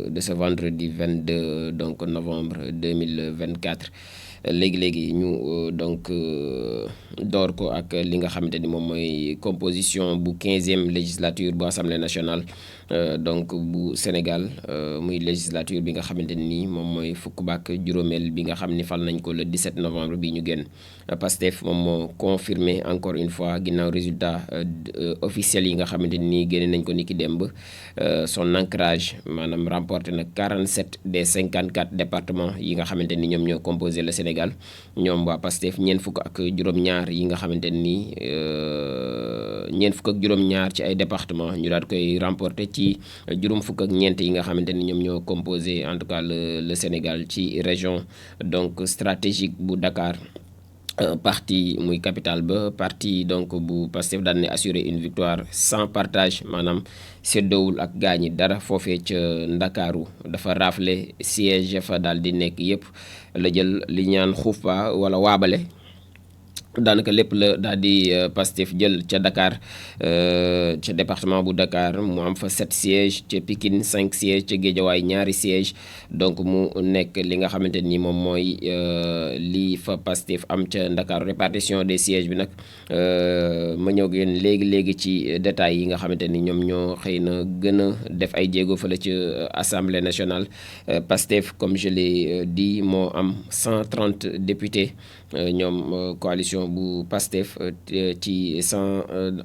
de ce vendredi 22 donc novembre 2024 léegi ñu donc door ko ak li nga xamante ni moom mooy composition bu 15e législature bu assemblée nationale donc bu Sénégal muy législature bi nga xamante ni moom mooy fukk baak juróomeel bi nga xam ni fal nañ ko le 17 novembre bi ñu génn. Pastef moom moo confirmé encore une fois ginnaaw résultat officiel yi nga xamante ni génne nañ ko niki démb son ancrage maanaam remporté na 47 des 54 départements yi nga xamante ni ñoom ñoo composé le Sénégal ñoom waa Pastef ñeent fukk ak juróom-ñaar yi nga xamante ni ñeent fukk ak juróom-ñaar ci ay département ñu daal koy remporté ci juróom fukk ak ñeent yi nga xamante ni ñoom ñoo composé en tout cas le Sénégal ci région donc stratégique bu Dakar. Parti muy capital ba parti donc bu Pastef daan ne assurer une victoire sans partage maanaam séddoowul ak gaañi dara foofee ca Ndakaaru dafa rafle siège fa daal di nekk yëpp la jël li ñaan xuuf ba wala waabale daanaka lépp la daal di Pastef jël ca Dakar ca département bu Dakar mu am fa 7 sièges ca Pikine 5 sièges ca Guédiawaye ñaari sièges donc mu nekk li nga xamante ni moom mooy li fa Pastef am ca Dakar répartition des sièges bi nag ma ñëw ngeen léegi ci détails yi nga xamante ni ñoom ñoo xëy na gën a def ay jéego fële ca assemblée nationale. Pastef comme je l'ai dit moo am 130 députés ñoom coalition bu Pastef ci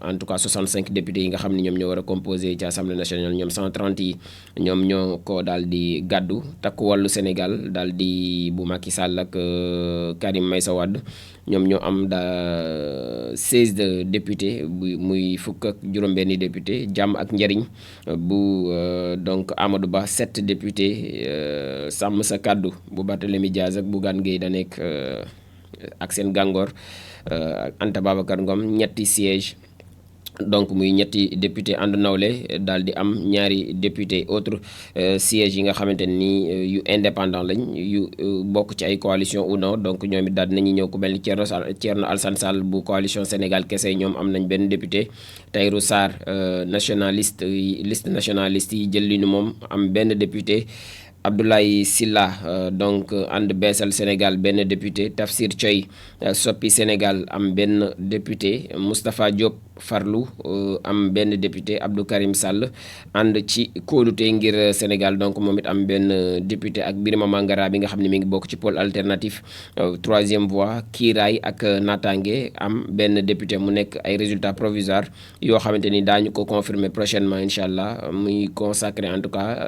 en tout cas 65 députés yi nga xam ne ñoom ñoo war a composé ci assemblée nationale ñoom 130 yi ñoom ñoo ko daal di gàddu takku wàllu Sénégal daal di bu Macky Sall ak Karim Meïssa Wade ñoom ñoo am 16 de députés bu muy fukk ak juróom-benni député jàmm ak njariñ bu donc Amadou Ba 7 députés sàmm sa kàddu bu Barthélémy Diaz ak Bougane Gueye Dany ak seen gàngoor Anta Babacar Ngom ñetti siège donc muy ñetti député ànd nawle daal di am ñaari député autre sièges yi nga xamante ni yu indépendant lañ yu bokk ci ay coalition ou non donc ñoom it daal dinañu ñëw ku mel ni Thierno Alassane Sall bu coalition Sénégal kese ñoom am nañ benn député Tahirou Sarr nationaliste liste nationaliste yi jël li nu moom am benn député Abdoulaye Sylla donc ànd beesal Sénégal benn député Tafsir Thioye soppi Sénégal am benn député Moustapha Diop farlu am benn député Abdou Karim Sall ànd ci kóolute ngir Sénégal donc moom it am benn député ak Birima Mangara bi nga xam ne mi ngi bokk ci pôle alternatif troisième voie Kiiraay ak Natangué am benn député mu nekk ay résultats provisoires yoo xamante ni daañu ko confirmer prochainement incha allah muy consacré en tout cas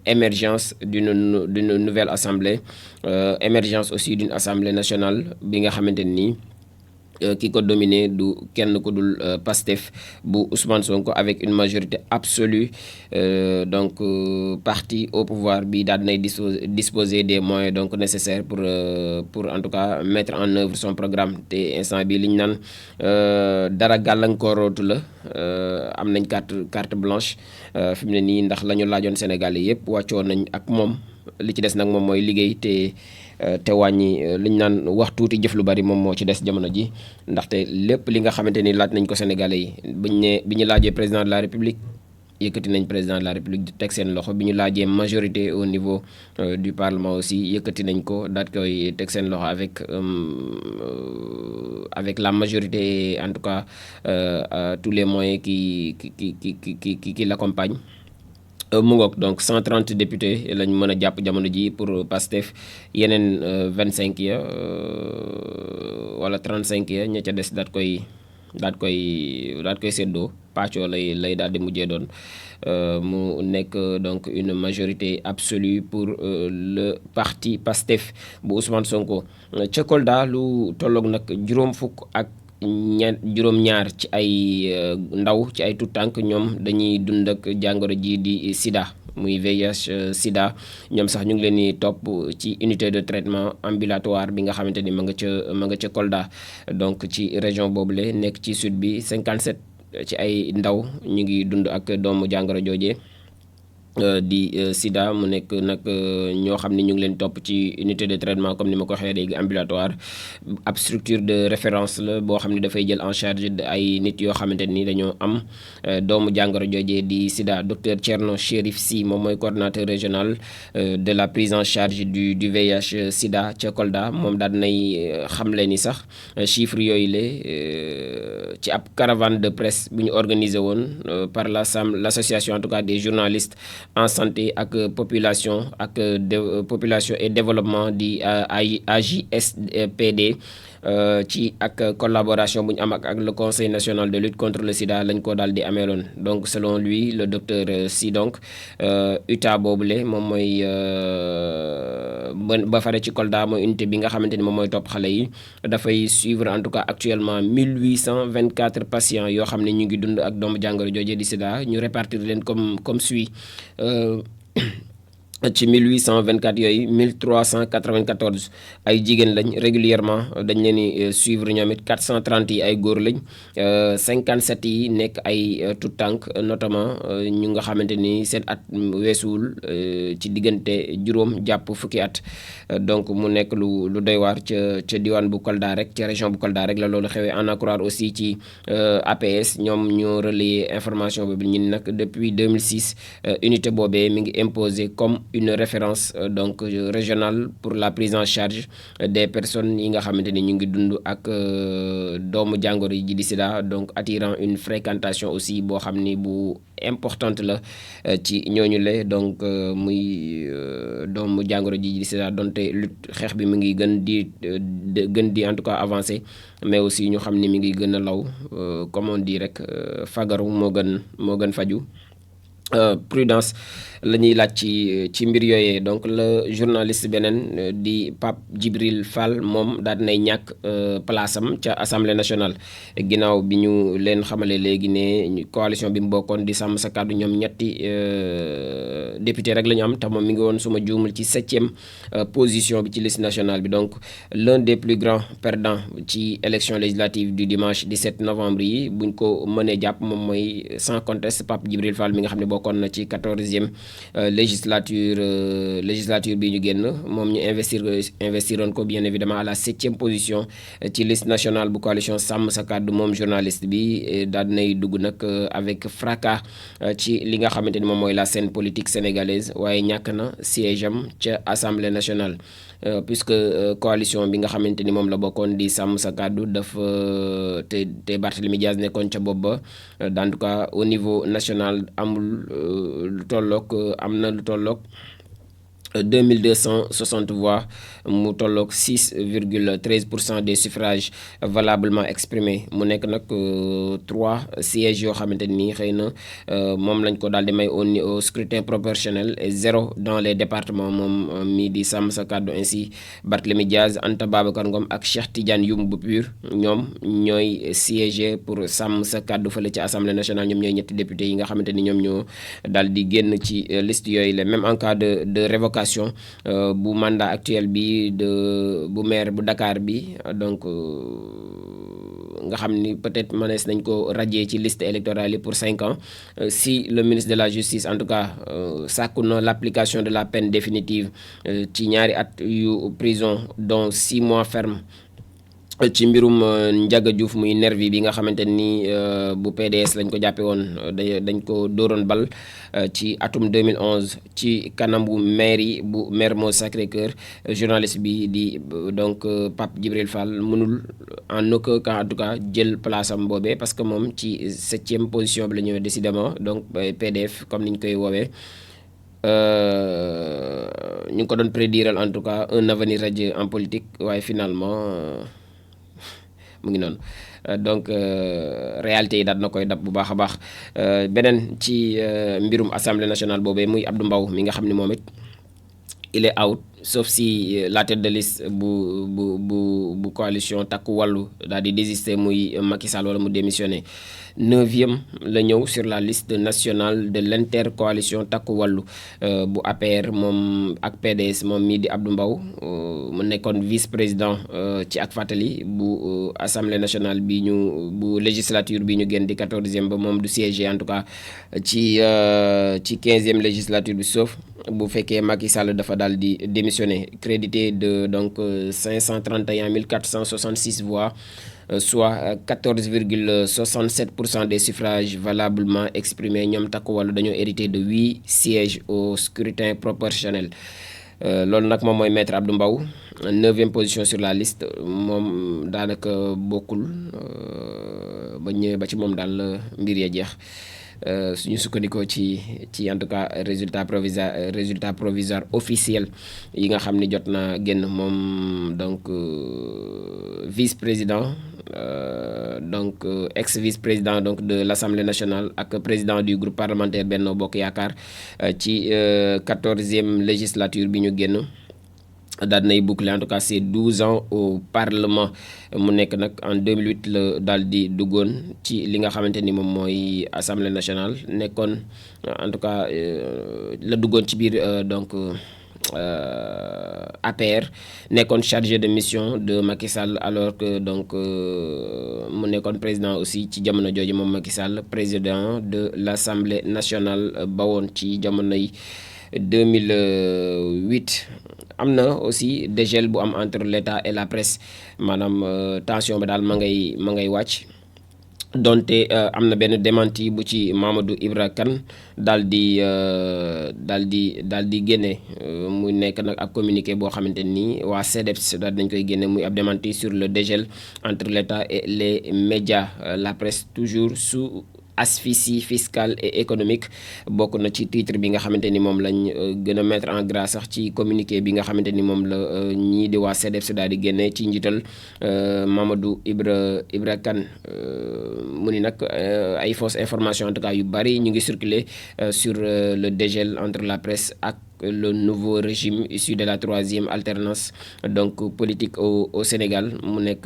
émergence d'une nouvelle assemblée émergence aussi d'une assemblée nationale bi nga xamante ni ki ko dominé du kenn ku dul Pastef bu Ousmane Sonko avec une majorité absolue donc parti au pouvoir bi daal dinay disposer des moyens donc nécessaires pour en tout cas mettre en œuvre son programme te instant bi li ñu naan dara gàllankoorootu la am nañ carte blanche fi mu ne nii ndax la ñu laajoon Sénégalais yëpp wàccoon nañ ak moom li ci des nag moom mooy liggéey te wàññi li ñu naan wax tuuti jëf lu bari moom moo ci des jamono ji ndaxte lépp li nga xamante ni laaj nañ ko Sénégalais yi bi ñu laajee président de la République yëkkati nañ président de la République teg seen loxo bi ñu laajee majorité au niveau du Parlement aussi yëkkati nañ ko daat koy teg seen loxo avec la majorité en tout cas tous les moyens qui l'accompagnent. Mu ngoog donc 130 députés lañ mën a jàpp jamono ji pour Pastef yeneen 25 ya wala 35 ya ña ca des daat koy séddoo pàccoo lay daal di mujjee doon mu nekk donc une majorité absolue pour le parti Pastef bu Ousmane Sonko. Ca Kolda lu tolloog nag juróom fukk ak juróom-ñaar ci ay ndaw ci ay tout tànk ñoom dañuy dund ak jàngoro ji di Sida muy VIH Sida ñoom sax ñu ngi leen di topp ci unité de traitement ambulatoire bi nga xamante ni ma nga ca Kolda donc ci région boobule nekk ci sud bi 57 ci ay ndaw ñu ngi dund ak doomu jàngoro jooje di Sida mu nekk nag ñoo xam ne ñu ngi leen topp ci unité de traitement comme ni ma ko waxee léegi ambulatoire ab structure de référence la boo xam ne dafay jël en charge ay nit yoo xamante ni dañoo am doomu jàngoro joojee di Sida. Docteur Thierno Chérif Sy moom mooy coordonnateur régional de la prise en charge du VIH Sida ca Kolda moom daal nay xamle ni sax chiffre yooyu la ci ab caravane de presse bu ñu organisé woon par l'association en tout cas des journalistes en santé ak population ak population et développement di AJSPD ci ak collaboration bu ñu am ak le conseil national de lutte contre le sida lañ ko daal di ameeloon. Donc selon lui le docteur Sy donc UTA boobule moom mooy ba fare ci Kolda mooy unité bi nga xamante ni moom mooy topp xale yi dafay suivre en tout cas actuellement 1824 patients yoo xam ne ñu ngi dund ak doomu jàngoro jooje di sida ñu répartir leen comme suit. ci 1824 yooyu 1394 ay jigéen lañ régulièrement dañ leen di suivre ñoom it 430 yi ay góor lañ 57 yi nekk ay tout tànk notamment ñu nga xamante ni seen at weesuwul ci diggante juróom jàpp fukki at. Donc mu nekk lu doy waar ca diwaan bu Kolda rek ca région bu Kolda rek la loolu xewee. En à croire aussi ci APS ñoom ñoo relayer information boobu ñun nag depuis 2006 unité boobee mi ngi imposé comme une référence donc régionale pour la prise en charge des personnes yi nga xamante ni ñu ngi dund ak doomu jàngoro ji di sida, donc attirant une fréquentation aussi boo xam ni bu importante la ci ñooñu le. Donc muy doomu jàngoro ji di sida donte lutte xeex bi mu ngi gën di en tout cas avancé, mais aussi ñu xam ni mi ngi gën a law comme on dit rek fagaru moo gën faju. Prudence la ñuy laaj ci mbir yooyee. Donc le journaliste beneen di Pape Djibril Fall moom daal dinay ñàkk place am ca assemblée nationale ginnaaw bi ñu leen xamale léegi ne coalition bi mu bokkoon di sàmm sa kàddu ñoom ñetti député rek la ñu am te moom mi ngi woon suma juumul ci 7e position bi ci liste nationale bi. Donc l'un des plus grands perdants ci élection législative du dimanche 17 novembre yi buñ ko mënee jàpp moom mooy sans conteste Pape Djibril Fall mi nga xam ne bokkoon na ci 14e législature bi ñu génn moom ñu investiroon ko bien évidemment à la 7e position ci liste nationale bu coalition sàmm sa kàddu. Moom journaliste bi daal dinay dugg nag avec fracas ci li nga xamante ni moom mooy la scène politique sénégalaise, waaye ñàkk na siège am ca assemblée nationale puisque coalition bi nga xamante ni moom la bokkoon di sàmm sa kàddu dafa te Barthélémy Diaz nekkoon ca bopp ba. En tout cas au niveau national amul lu tolloog 2260 voix mu tolloog 6,13% des suffrages valablement exprimés. Mu nekk nag 3 sièges yoo xamante ni xëy na moom lañ ko daal di may au scrutin proportionnel et 0 dans les départements. Moom mii di sàmm sa kàddu ainsi Barthélémy Diaz, Anta Babacar Ngom ak Cheikh Tidiane Youm bu PUR ñoom ñooy siéger pour sàmm sa kàddu fële ci assemblée nationale. ñoom ñooy ñetti députés yi nga xamante ni ñoom ñoo daal di génn ci liste yooyu la. Même en cas de révocation bu mandat actuel bi bu maire bu Dakar bi, donc nga xam ni peut-être mënees nañ ko radier ci liste électorale yi pour 5 ans si le ministre de la justice en tout cas sàkku na l'application de la peine définitive ci ñaari at yu prison dont 6 mois ferme ci mbirum Ndiaga Diouf muy nervi bi nga xamante ni bu PDS lañ ko jàppe woon dañ ko dóoroon bal ci atum 2011 ci kanamu maire bu Mermoz Sacré-Cœur. Journaliste bi di donc Pape Djibril Fall mënul en aucun cas en tout cas jël place am boobee parce que moom ci 7e position bi la ñëwee décidément, donc PDF comme ni ñu koy woowee. Ñu ngi ko doon prédiral en tout cas un avenir radieux en politique, waaye finalement mu ngi noonu. Donc réalité yi daal na koy dab bu baax a baax. Beneen ci mbirum assemblée nationale boobee muy Abdou Mbow mi nga xam ne moom it il est out sauf si la tête de liste bu coalition takku wàllu daal di désister muy Macky Sall wala mu démissionné 9e la ñëw sur la liste nationale de l'intercoalition takku wàllu bu APR moom ak PDS moom mii di Abdou Mbow mu nekkoon vice-président ci ak fàttali bu assemblée nationale bi ñu bu législature bi ñu génn di 14e ba moom du siéger en tout cas ci 15e législature bi sauf bu fekkee Macky Sall dafa daal di démissionné crédité de donc 531 466 voix soit 14,67% des suffrages valablement exprimés ñoom takku wàllu dañoo hérité de 8 sièges au scrutin proportionnel loolu nag moom mooy maître Abdou Mbow 9e position sur la liste moom daanaka bokkul ba ñëwee ba ci moom daal mbir ya jeex suñu sukkandikoo ci en tout cas résultat provisoire officiel yi nga xam ni jot na génn moom donc vice-président donc ex-vice-président donc de l'Assemblée nationale ak président du groupe parlementaire Benno Bokk Yaakaar ci 14e législature bi ñu génn daal nay boucler en tout cas c'est 12 ans au Parlement mu nekk nag en 2008 la daal di duggoon ci li nga xamante ni moom mooy Assemblée nationale nekkoon en tout cas la duggoon ci biir donc APR nekkoon chargé de mission de Macky Sall alors que donc mu nekkoon président aussi ci jamono jooju moom Macky Sall président de l'Assemblée nationale bawoon ci jamono yi 2008 am na aussi dégel bu am entre l'État et la presse maanaam tension ba daal ma ngay wàcc donte am na benn démenti bu ci Mamadou Ibra Kane daal di génne muy nekk nag ak communiqué boo xamante ni waa CDEPS daal dañ koy génne muy ab démenti sur le dégel entre l'État et les médias la presse toujours sous asphyxie fiscale et économique bokk na ci titre bi nga xamante ni moom lañ gën a mettre en grâce sax ci communiqué bi nga xamante ni moom la ñii di waa CDEPS daal di génne ci njiital Mamadou Ibra Kane mu ni nag ay fausses informations en tout cas yu bari ñu ngi circuler sur le dégel entre la presse ak le nouveau régime issu de la 3e alternance donc politique au Sénégal mu nekk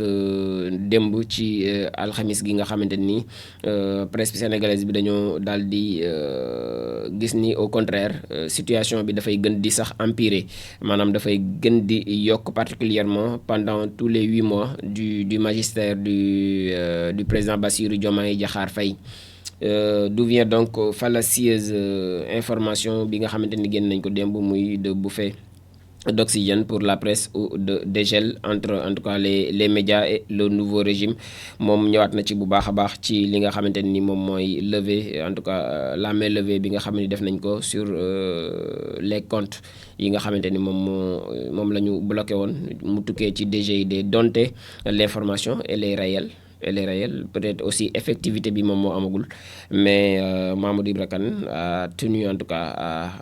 démb ci alxamis gi nga xamante ni presse sénégalaise bi dañoo daal di gis ni au contraire situation bi dafay gën di sax empirer maanaam dafay gën di yokk particulièrement pendant tous les 8 mois du magistère du président Bassirou Diomaye Diakhar Faye. D'où vient donc fallacieuse information bi nga xamante ni génn nañ ko démb muy de bouffée d'oxygène pour la presse ou de dégel entre en tout cas les médias et le nouveau régime moom ñëwaat na ci bu baax a baax ci li nga xamante ni moom mooy lever en tout cas la main levée bi nga xam ne def nañ ko sur les comptes yi nga xamante ni moom la ñu bloqué woon mu tukkee ci DGID donte l'information elle est réelle peut-être aussi effectivité bi moom moo amagul mais Mamadou Ibra Kane a tenu en tout cas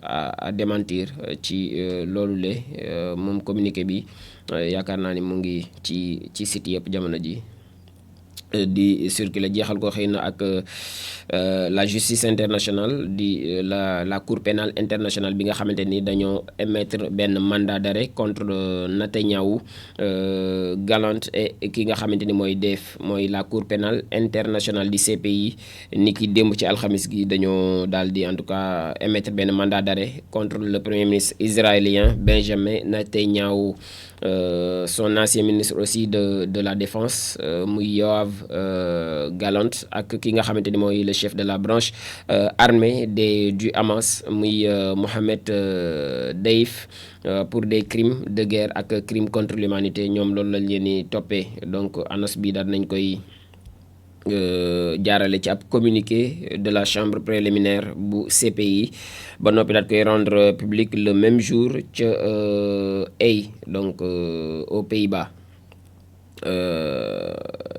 à démentir ci loolu le moom communiqué bi yaakaar naa ni mu ngi ci site yëpp jamono ji di circuler jeexal ko xëy na ak la justice internationale di la cour pénale internationale bi nga xamante ni dañoo émettre benn mandat d'arrêt contre Netanyahou Gallant et ki nga xamante ni mooy la cour pénale internationale di CPI ni ki démb ci alxamis gi dañoo daal di en tout cas émettre benn mandat d'arrêt contre le premier ministre israélien Benjamin Netanyahou son ancien ministre aussi de la défense muy Yoav Gallant ak ki nga xamante ni mooy le chef de la branche armée du Hamas muy Mohamed Deif pour des crimes de guerre ak crimes contre l'humanité ñoom loolu lañ leen di toppee donc annonce bi daal nañ koy jaarale ci ab communiqué de la chambre préliminaire bu CPI ba noppi daal koy rendre public le même jour ca Haye donc aux Pays-Bas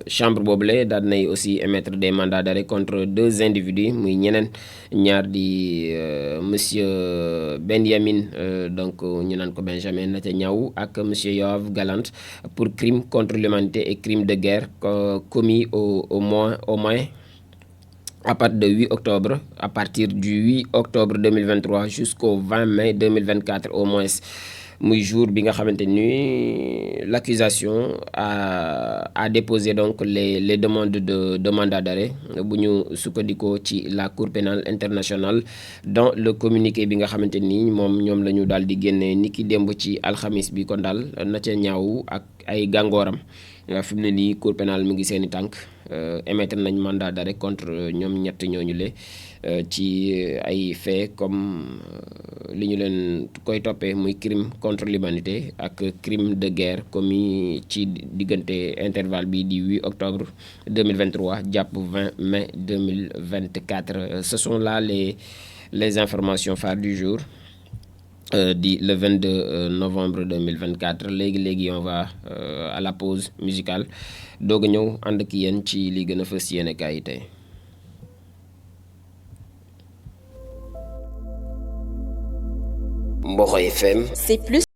chambre boobule daal nay aussi émettre des mandats d'arrêt contre 2 individus muy ñaar di monsieur Benjamin donc ñu naan ko Benjamin Netanyahou ak monsieur Yoav Gallant pour crime contre l'humanité et crime de guerre commis au moins à partir du 8 octobre 2023 jusqu'au 20 mai 2024 au moins muy jour bi nga xamante ni l'accusation a déposé donc les demandes de mandat d'arrêt bu ñu sukkandikoo ci la Cour pénale internationale dans le communiqué bi nga xamante ni moom ñoom la ñu daal di génnee ni ki démb ci alxamis bi kon daal na ca ñaaw ak ay gàngooram fi mu ne nii Cour pénale mi ngi seeni tànk émettre nañ mandat d'arrêt contre ñoom ñett ñooñu le ci ay faits comme li ñu leen koy toppee muy crime contre l'humanité ak crime de guerre commis ci diggante intervalle bi di 8 octobre 2023 jàpp 20 mai 2024 ce sont là les informations phares du jour di le 22 novembre 2024 léegi on va à la pause musicale doog a ñëw ànd ak yéen ci li gën a fës yéen kaay yi tey. Mboro FM. C'est plus.